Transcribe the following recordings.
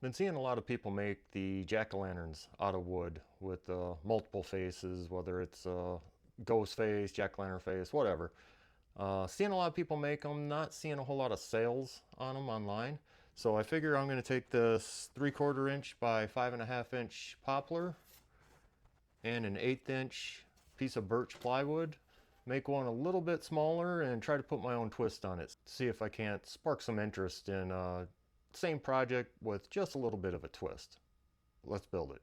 Been seeing a lot of people make the jack-o'-lanterns out of wood with multiple faces, whether it's ghost face, jack-o'-lantern face, whatever. Seeing a lot of people make them, not seeing a whole lot of sales on them online. So I figure I'm going to take this 3/4 inch by 5.5 inch poplar and an 1/8 inch piece of birch plywood, make one a little bit smaller and try to put my own twist on it. See if I can't spark some interest in same project with just a little bit of a twist. Let's build it.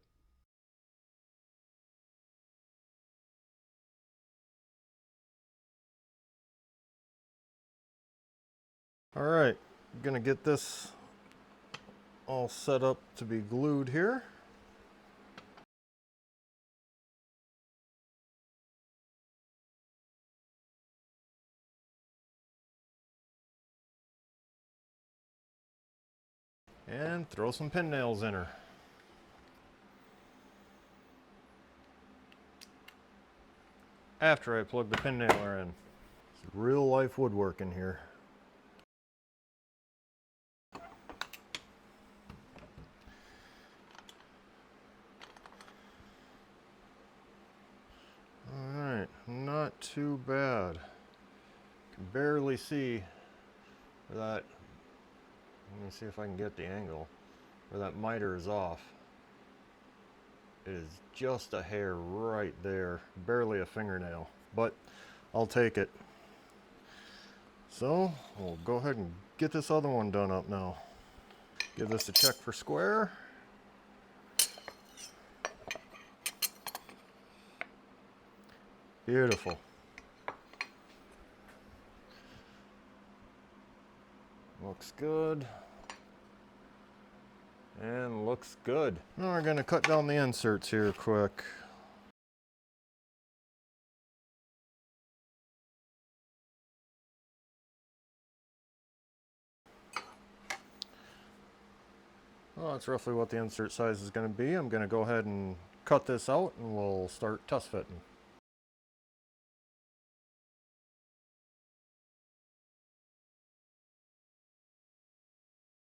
All right, I'm gonna get this all set up to be glued here. And throw some pin nails in her. After I plug the pin nailer in. It's real life woodworking here. Alright, not too bad. Can barely see where that, let me see if I can get the angle, where that miter is off. It is just a hair right there, barely a fingernail, but I'll take it. So we'll go ahead and get this other one done up now. Give this a check for square. Beautiful. Looks good. And looks good. Now we're going to cut down the inserts here quick. Well, that's roughly what the insert size is going to be. I'm going to go ahead and cut this out and we'll start test fitting.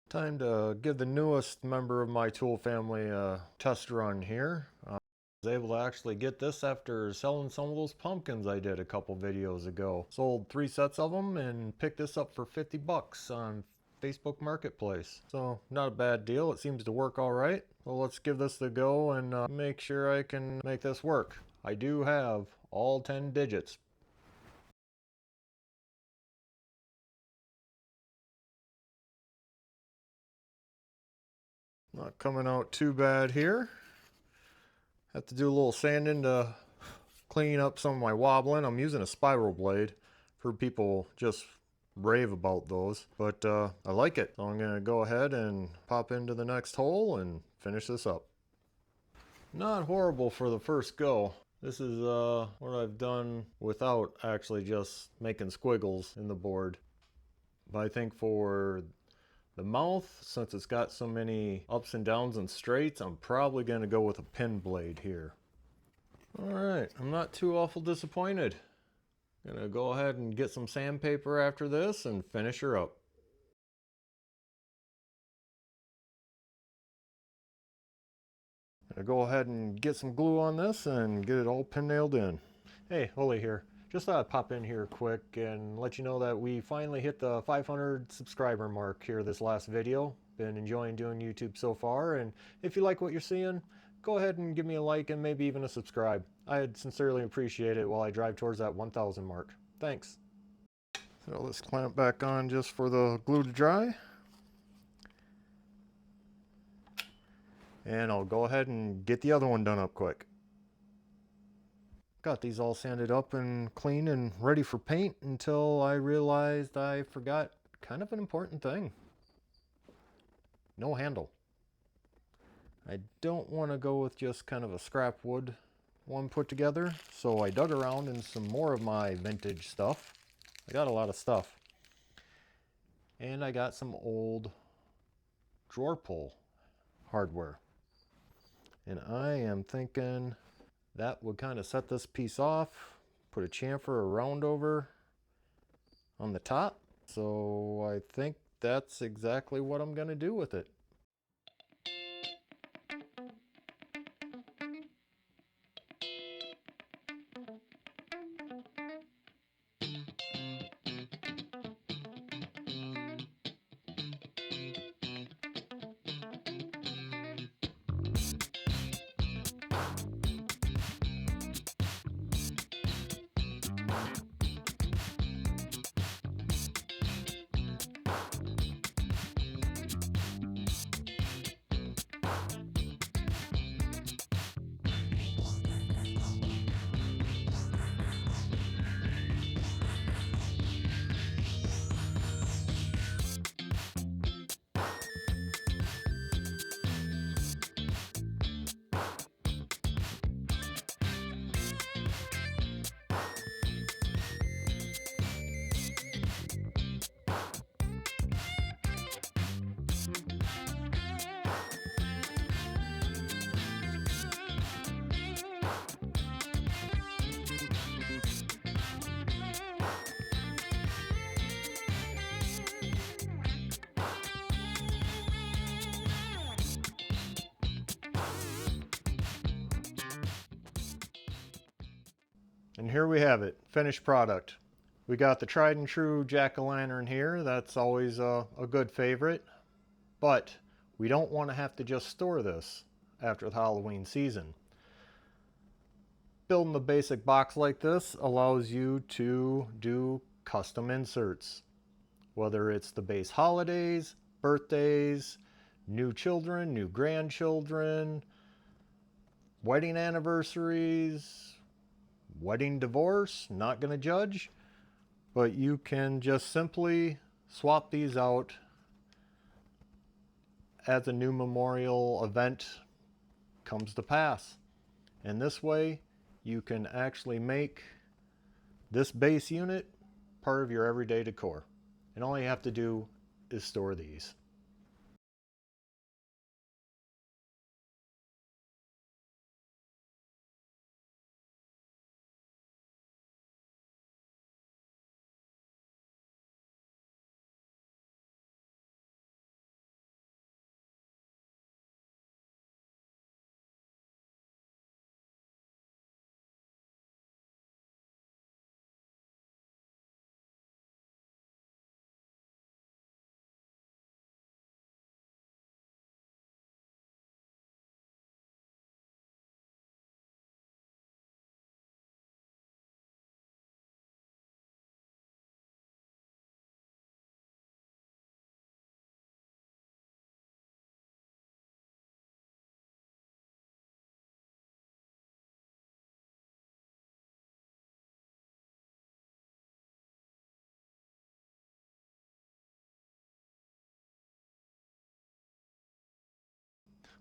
Time to give the newest member of my tool family a test run here. I was able to actually get this after selling some of those pumpkins I did a couple videos ago. Sold 3 sets of them and picked this up for 50 bucks on Facebook Marketplace. So not a bad deal. It seems to work all right. Well, let's give this a go and make sure I can make this work. I do have all 10 digits. Not coming out too bad here. Have to do a little sanding to clean up some of my wobbling. I'm using a spiral blade. Heard people just rave about those, but I like it. So I'm gonna go ahead and pop into the next hole and finish this up. Not horrible for the first go. This is what I've done without actually just making squiggles in the board. But I think for the mouth, since it's got so many ups and downs and straights, I'm probably going to go with a pin blade here. Alright, I'm not too awful disappointed. Gonna go ahead and get some sandpaper after this and finish her up. Gonna go ahead and get some glue on this and get it all pin nailed in. Hey, Oli here. Just thought I'd pop in here quick and let you know that we finally hit the 500 subscriber mark here this last video. Been enjoying doing YouTube so far, and if you like what you're seeing, go ahead and give me a like and maybe even a subscribe. I'd sincerely appreciate it while I drive towards that 1,000 mark. Thanks. So let's clamp back on just for the glue to dry. And I'll go ahead and get the other one done up quick. Got these all sanded up and clean and ready for paint until I realized I forgot kind of an important thing. No handle. I don't want to go with just kind of a scrap wood one put together, so I dug around in some more of my vintage stuff. I got a lot of stuff. And I got some old drawer pull hardware. And I am thinking that would kind of set this piece off, put a chamfer or round over on the top. So I think that's exactly what I'm going to do with it. And here we have it, finished product. We got the tried and true jack-o'-lantern here. That's always a good favorite. But we don't want to have to just store this after the Halloween season. Building a basic box like this allows you to do custom inserts. Whether it's the base holidays, birthdays, new children, new grandchildren, wedding anniversaries, wedding divorce, not going to judge. But you can just simply swap these out as a new memorial event comes to pass. And this way, you can actually make this base unit part of your everyday decor. And all you have to do is store these.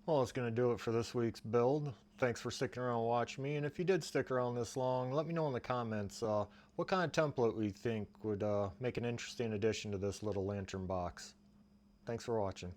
Well, that's going to do it for this week's build. Thanks for sticking around and watching me. And if you did stick around this long, let me know in the comments what kind of template we think would make an interesting addition to this little lantern box. Thanks for watching.